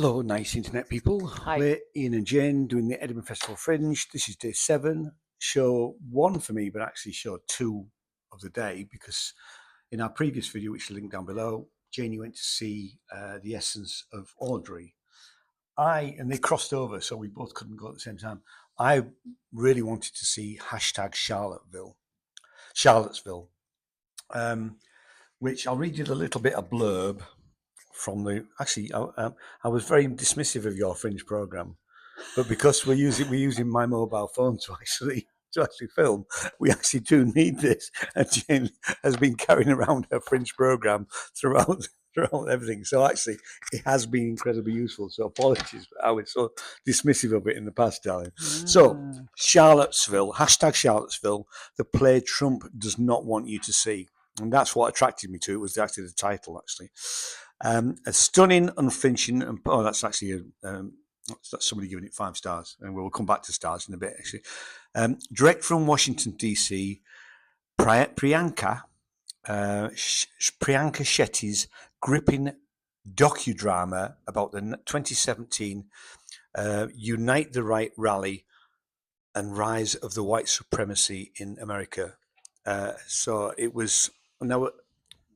Hello, nice internet people. Hi. We're Ian and Jane doing the Edinburgh Festival Fringe. This is day 7, show 1 for me, but actually show 2 of the day, because in our previous video, which is linked down below, Jane, you went to see The Essence of Audrey. And they crossed over, so we both couldn't go at the same time. I really wanted to see #Charlottesville, which I'll read you a little bit of blurb from the. Actually, I was very dismissive of your Fringe program, but because we're using my mobile phone to actually film, we actually do need this. And Jane has been carrying around her Fringe program throughout everything. So actually, it has been incredibly useful. So apologies, I was so dismissive of it in the past, darling. So Charlottesville, #Charlottesville, the play Trump does not want you to see. And that's what attracted me to it, was actually the title, actually. A stunning, unflinching, and that's actually that's somebody giving it 5 stars, and we'll come back to stars in a bit, actually. Direct from Washington, D.C., Priyanka Shetti's gripping docu-drama about the 2017 Unite the Right rally and rise of the white supremacy in America. So it was, now,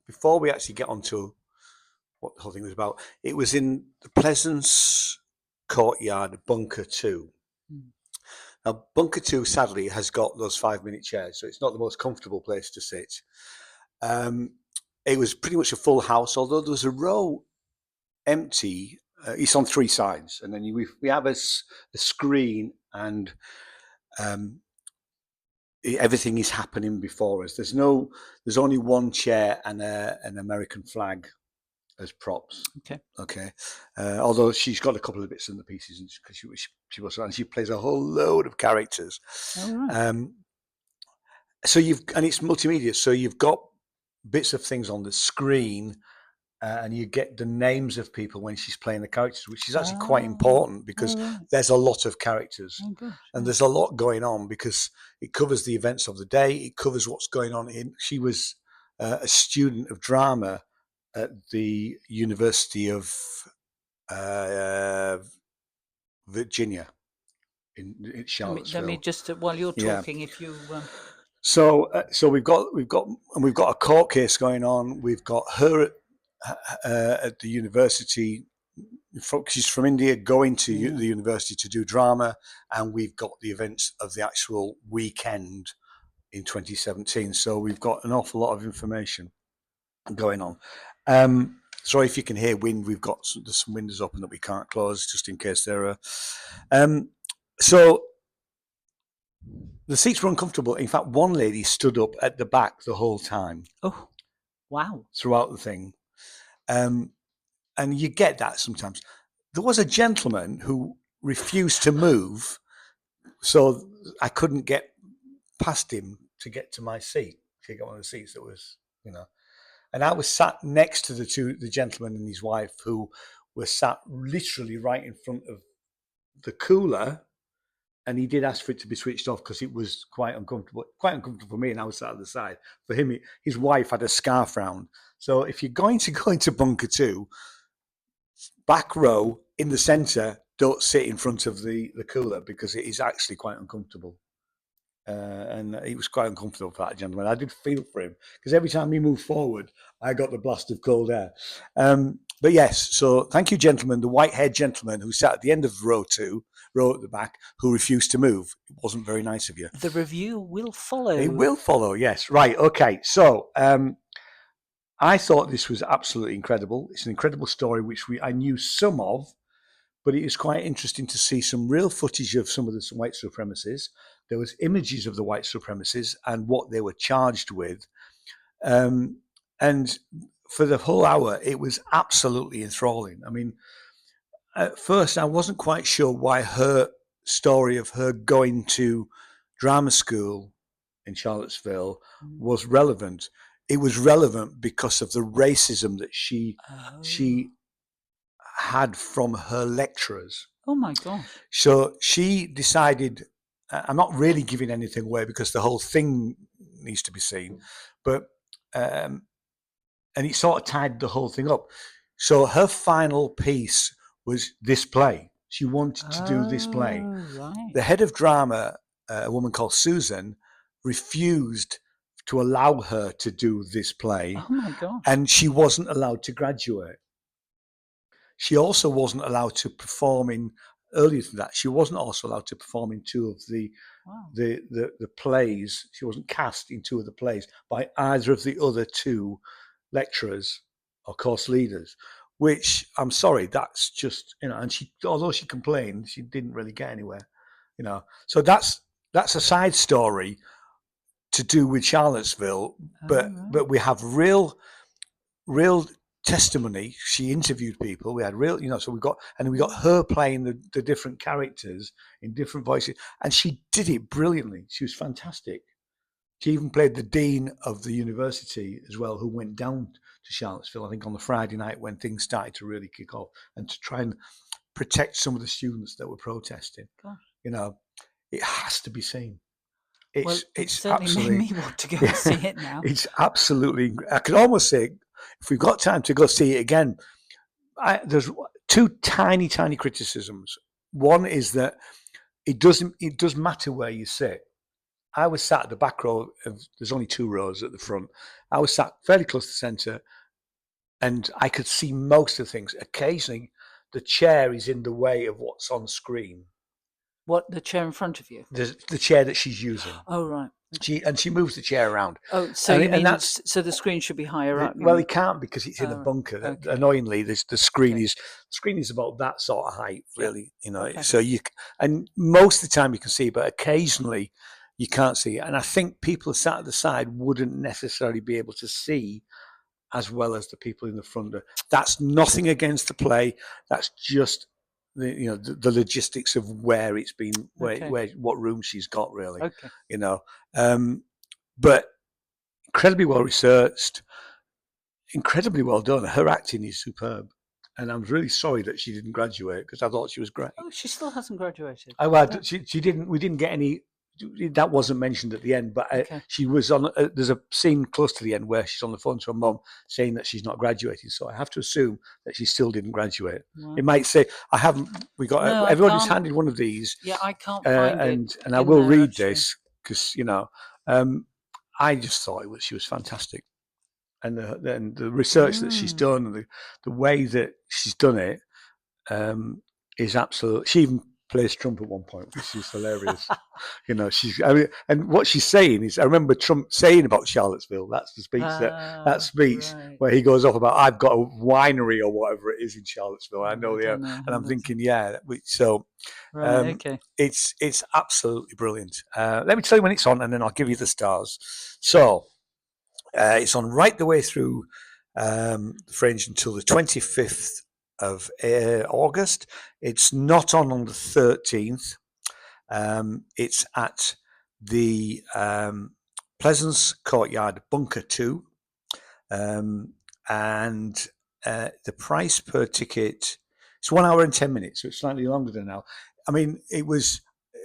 before we actually get onto what the whole thing was about, it was in the Pleasance Courtyard, Bunker 2. Now, Bunker 2, sadly, has got those 5-minute chairs, so it's not the most comfortable place to sit. It was pretty much a full house, although there was a row empty. It's on 3 sides, and then we have a screen, and everything is happening before us. There's only one chair and an American flag as props. Okay. Although she's got a couple of bits and the pieces, because she plays a whole load of characters. All right. So and it's multimedia, so you've got bits of things on the screen, and you get the names of people when she's playing the characters, which is actually quite important, because there's a lot of characters, and there's a lot going on, because it covers the events of the day. It covers what's going on she was a student of drama at the University of Virginia in Charlottesville. Let me just, while you're talking, if you. So we've got a court case going on. We've got her at the university. She's from India, going to the university to do drama, and we've got the events of the actual weekend in 2017. So we've got an awful lot of information going on. Sorry if you can hear wind. There's some windows open that we can't close, just in case there are. So the seats were uncomfortable. In fact, one lady stood up at the back the whole time. Oh, wow! Throughout the thing, and you get that sometimes. There was a gentleman who refused to move, so I couldn't get past him to get to my seat. To get one of the seats that was, and I was sat next to the gentleman and his wife, who were sat literally right in front of the cooler. And he did ask for it to be switched off, because it was quite uncomfortable for me, and I was sat at the side. For him, his wife had a scarf round. So if you're going to go into Bunker 2, back row in the centre, don't sit in front of the cooler, because it is actually quite uncomfortable. And it was quite uncomfortable for that gentleman. I did feel for him, because every time he moved forward, I got the blast of cold air. But yes, so thank you, gentlemen. The white-haired gentleman who sat at the end of row 2, row at the back, who refused to move. It wasn't very nice of you. The review will follow. It will follow, yes. Right, okay. So I thought this was absolutely incredible. It's an incredible story, which I knew some of, but it is quite interesting to see some real footage of some of the white supremacists. There was images of the white supremacists and what they were charged with. And for the whole hour, it was absolutely enthralling. I mean, at first, I wasn't quite sure why her story of her going to drama school in Charlottesville was relevant. It was relevant because of the racism that she had from her lecturers. Oh my gosh. So she decided, I'm not really giving anything away, because the whole thing needs to be seen, but and it sort of tied the whole thing up. So her final piece was this play. She wanted to do this play. Right. The head of drama, a woman called Susan, refused to allow her to do this play. Oh my gosh. And she wasn't allowed to graduate. She also wasn't allowed to perform in, earlier than that, she wasn't also allowed to perform in two of the plays. She wasn't cast in two of the plays by either of the other two lecturers or course leaders, which I'm sorry, that's just, and she, although she complained, she didn't really get anywhere, So that's a side story to do with Charlottesville, but we have real testimony. She interviewed people. We had real, so we got her playing the different characters in different voices, and she did it brilliantly. She was fantastic. She even played the dean of the university as well, who went down to Charlottesville, I think, on the Friday night when things started to really kick off, and to try and protect some of the students that were protesting. Gosh. It has to be seen. It's certainly made me want to go and see it now. It's absolutely. I could almost say, if we've got time to go see it again, there's two tiny criticisms. One is that it does matter where you sit. I was sat at the back row. There's only 2 rows at the front. I was sat fairly close to the centre, and I could see most of the things. Occasionally, the chair is in the way of what's on screen. What, the chair in front of you? The chair that she's using. Oh, right. She moves the chair around. Oh, so so the screen should be higher up? Well, it can't, because it's in a bunker. Okay. Annoyingly, the screen is about that sort of height, really. Okay. So and most of the time you can see, but occasionally you can't see. And I think people sat at the side wouldn't necessarily be able to see as well as the people in the front. That's nothing against the play. That's just the logistics of where it's been, what room she's got, really. Okay. But incredibly well researched, incredibly well done. Her acting is superb, and I'm really sorry that she didn't graduate, because I thought she was great. Oh, she still hasn't graduated. She didn't. We didn't get any. That wasn't mentioned at the end, but she was on. There's a scene close to the end where she's on the phone to her mum saying that she's not graduating. So I have to assume that she still didn't graduate. Wow. It might say, "I haven't." We got everybody's handed one of these. Yeah, I can't find it. And I will read this, because I just thought she was fantastic, and the research that she's done, and the way that she's done it is absolute. She even plays Trump at one point, which is hilarious. And what she's saying is, I remember Trump saying about Charlottesville. That's the speech right. where he goes off about, I've got a winery or whatever it is in Charlottesville. I know the, and I'm thinking, okay. It's absolutely brilliant. Let me tell you when it's on, and then I'll give you the stars. So it's on right the way through the Fringe until the 25th of August. It's not on the 13th. It's at the Pleasance Courtyard, Bunker 2, and the price per ticket, it's 1 hour and 10 minutes, so it's slightly longer than now. I mean, it was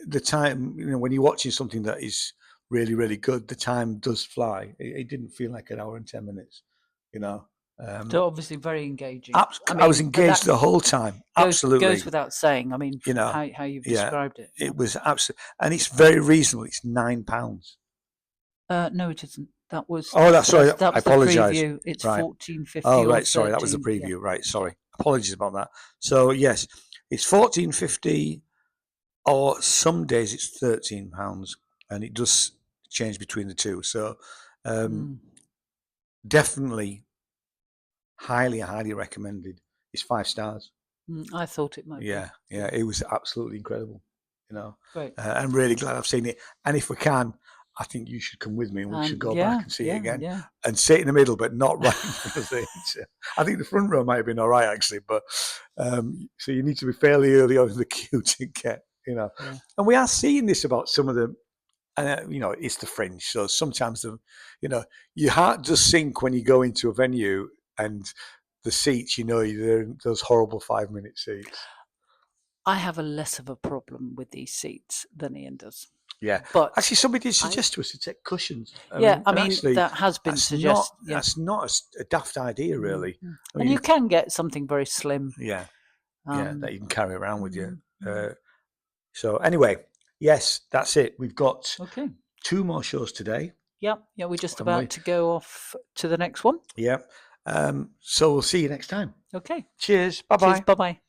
the time, when you're watching something that is really, really good, the time does fly. It didn't feel like 1 hour and 10 minutes, So obviously very engaging. I was engaged the whole time. Absolutely. Goes without saying. I mean, how you've described it. It was absolutely, and it's very reasonable. It's £9. No, it isn't. That was. Oh, that's sorry. I apologise. It's right. $14.50. Oh, right. Sorry, that was the preview. Right. Sorry. Apologies about that. So yes, it's $14.50, or some days it's £13, and it does change between the two. So definitely. Highly recommended. It's 5 stars. I thought it might be. Yeah, it was absolutely incredible. Great. I'm really glad I've seen it. And if we can, I think you should come with me, and we should go back and see it again, and sit in the middle, but not right in front of the. I think the front row might have been all right, actually, but so you need to be fairly early on in the queue to get, And we are seeing this about some of the. It's the Fringe, so sometimes your heart does sink when you go into a venue. And the seats, they're those horrible 5-minute seats. I have a less of a problem with these seats than Ian does. Yeah, but actually, somebody did suggest to us to take cushions. I mean, that has been suggested. That's not a daft idea, really. And you can get something very slim. Yeah, that you can carry around with you. So anyway, yes, that's it. We've got Okay. 2 more shows today. Yeah, we're just And we- about to go off to the next one. Yeah. So we'll see you next time. Okay. Cheers. Bye-bye. Cheers. Bye-bye.